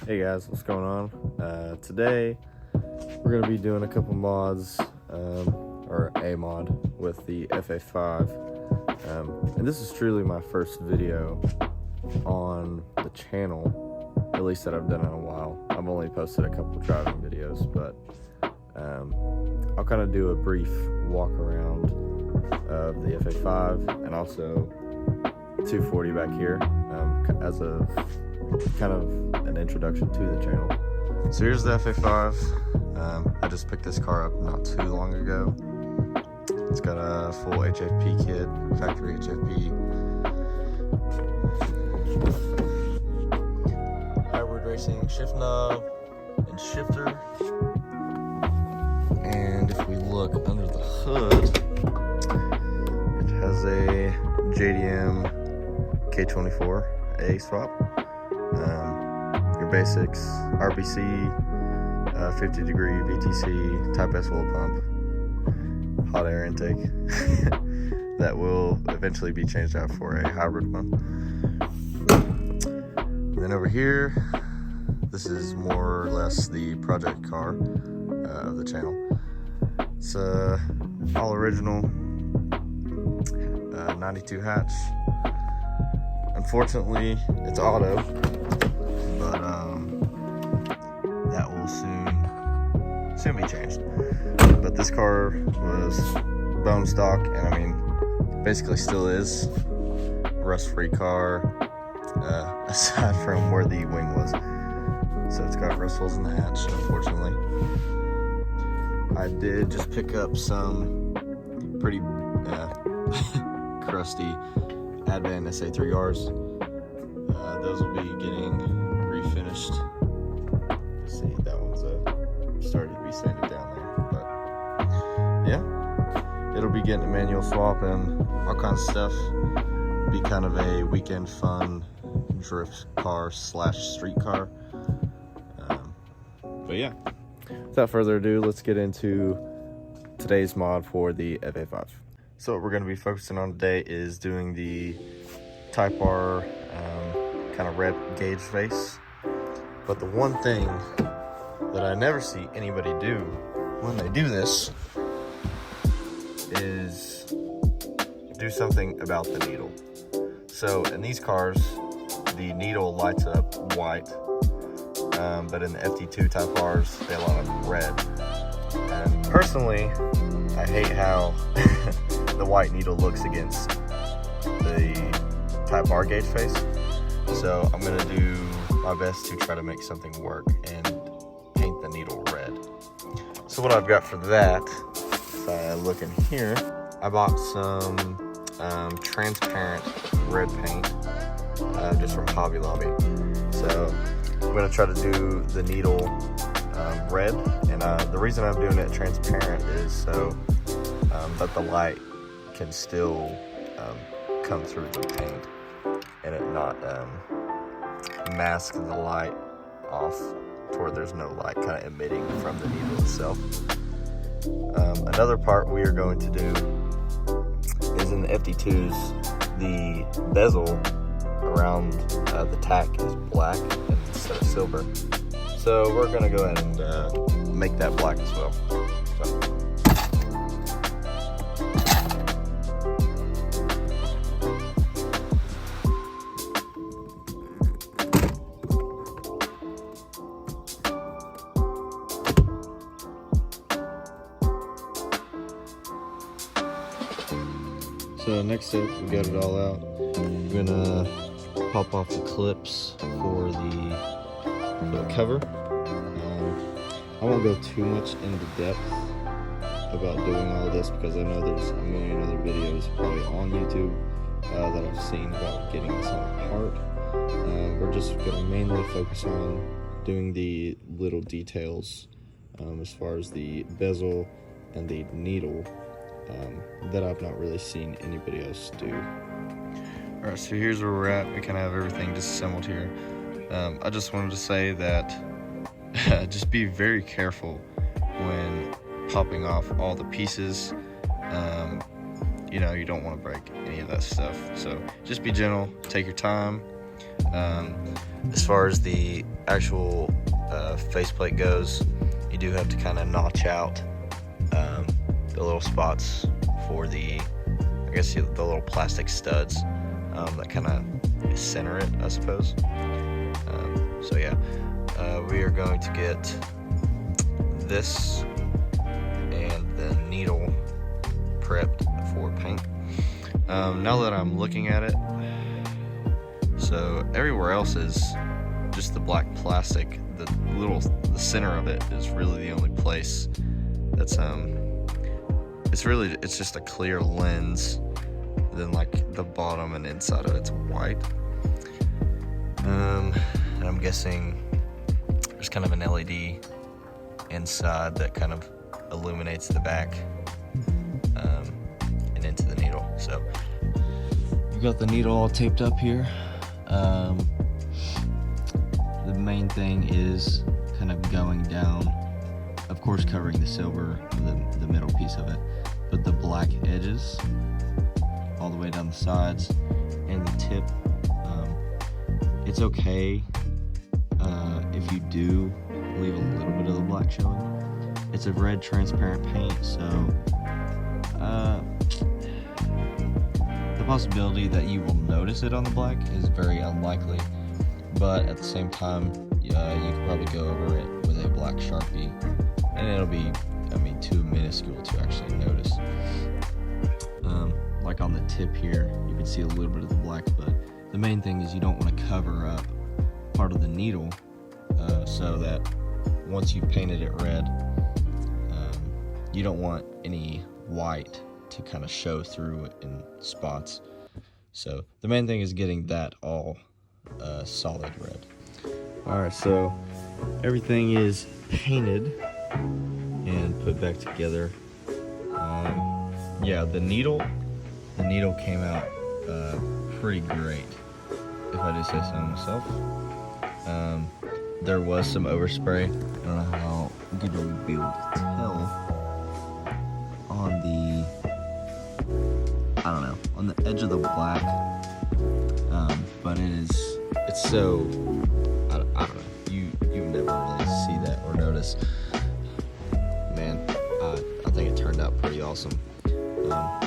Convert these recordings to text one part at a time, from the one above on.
Hey guys, what's going on? Today we're going to be doing a couple mods, or a mod with the FA5, and this is truly my first video on the channel, at least that I've done in a while. I've only posted a couple driving videos, but I'll kind of do a brief walk around of the FA5 and also 240 back here as a kind of an introduction to the channel. So here's the FA5. I just picked this car up not too long ago. It's got a full HFP kit, factory HFP. Hybrid racing shift knob and shifter. And if we look under the hood, it has a JDM K24A swap. Your basics, RBC, 50 degree VTC, Type S oil pump, hot air intake. That will eventually be changed out for a hybrid one. And then over here, this is more or less the project car of the channel. It's all original, 92 hatch. Unfortunately, it's auto, but that will soon be changed. But this car was bone stock, and I mean, basically still is rust-free car, aside from where the wing was. So it's got rust holes in the hatch, unfortunately. I did just pick up some pretty crusty Advan SA3Rs. Those will be getting refinished. Let's see, that one's started to be sanded down there, but yeah, it'll be getting a manual swap and all kinds of stuff. Be kind of a weekend fun drift car / street car. But yeah, without further ado, let's get into today's mod for the FA5. So what we're going to be focusing on today is doing the Type R kind of red gauge face. But the one thing that I never see anybody do when they do this is do something about the needle. So in these cars, the needle lights up white, but in the FT2 Type Rs, they light up red. And personally, I hate how the white needle looks against the Type R gauge face. So I'm gonna do my best to try to make something work and paint the needle red. So what I've got for that, if I look in here, I bought some transparent red paint just from Hobby Lobby. So I'm gonna try to do the needle red, and the reason I'm doing it transparent is so that the light can still come through the paint and it not mask the light off to where there's no light kind of emitting from the needle itself. Another part we are going to do is in the FT2s, the bezel around the tach is black instead of silver. So we're going to go ahead and make that black as well. So next up, we got it all out. I'm gonna pop off the clips for the cover. I won't go too much into depth about doing all this because I know there's a million other videos probably on YouTube that I've seen about getting this all apart. We're just gonna mainly focus on doing the little details as far as the bezel and the needle that I've not really seen anybody else do. Alright, so here's where we're at. We kind of have everything disassembled here. I just wanted to say that just be very careful when popping off all the pieces. You know, you don't want to break any of that stuff. So just be gentle, take your time. As far as the actual faceplate goes, you do have to kind of notch out the little spots for the, I guess, the little plastic studs that kind of center it, I suppose. So yeah, we are going to get this and the needle prepped for paint. Now that I'm looking at it, so everywhere else is just the black plastic. The center of it is really the only place that's it's just a clear lens. Then like the bottom and inside of it's white. And I'm guessing there's kind of an LED inside that kind of illuminates the back and into the needle. So you've got the needle all taped up here. The main thing is kind of going down, of course covering the silver, the middle piece of it, but the black edges all the way down the sides and the tip. It's okay if you do leave a little bit of the black showing. It's a red transparent paint, so the possibility that you will notice it on the black is very unlikely, but at the same time, you could probably go over it with a black Sharpie and it'll be, I mean, too minuscule to actually notice. Like on the tip here, you can see a little bit of the black, but the main thing is you don't want to cover up part of the needle so that once you've painted it red, you don't want any white to kind of show through it in spots. So the main thing is getting that all solid red. Alright, so everything is painted and put back together. Yeah, the needle came out pretty great, if I do say so myself. There was some overspray. I don't know how good you'll be able to tell on the edge of the black, but it's so, I don't know, you never really see that or notice. Man, I think it turned out pretty awesome.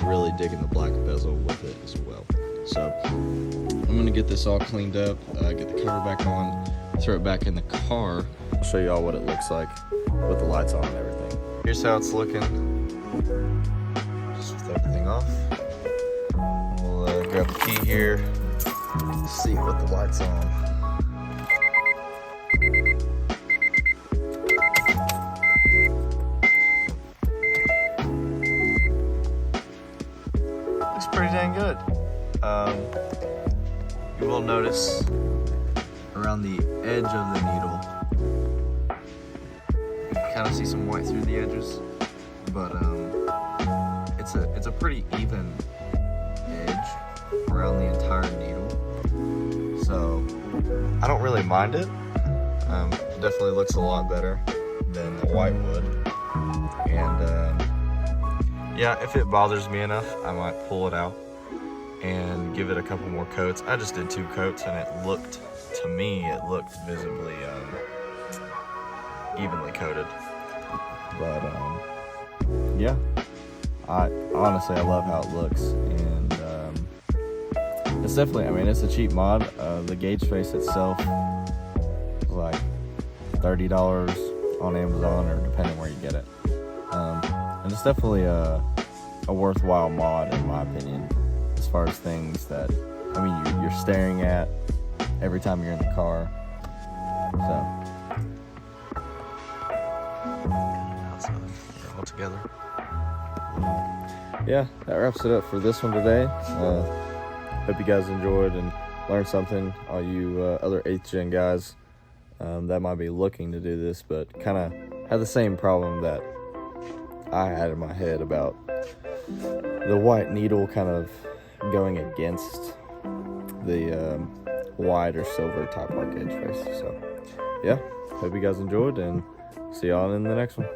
Really digging the black bezel with it as well. So I'm gonna get this all cleaned up, get the cover back on, throw it back in the car. I'll show you all what it looks like with the lights on and everything. Here's how it's looking, just with everything off. We'll grab the key here, see what the lights on. Looks pretty dang good. You will notice around the edge of the needle, you can kind of see some white through the edges, but it's a pretty even edge around the entire needle. So I don't really mind it. It definitely looks a lot better than the white would. And yeah, if it bothers me enough, I might pull it out and give it a couple more coats. I just did 2 coats and it looked visibly evenly coated. But yeah, I love how it looks, and it's definitely, I mean, it's a cheap mod. The gauge face itself is like $30 on Amazon, or depending where you get it. And it's definitely a worthwhile mod in my opinion, as far as things that, I mean, you're staring at every time you're in the car. So all together. Yeah, that wraps it up for this one today. Hope you guys enjoyed and learned something. All you other 8th gen guys that might be looking to do this, but kind of had the same problem that I had in my head about the white needle kind of going against the white or silver type like edge face. So yeah, hope you guys enjoyed, and see y'all in the next one.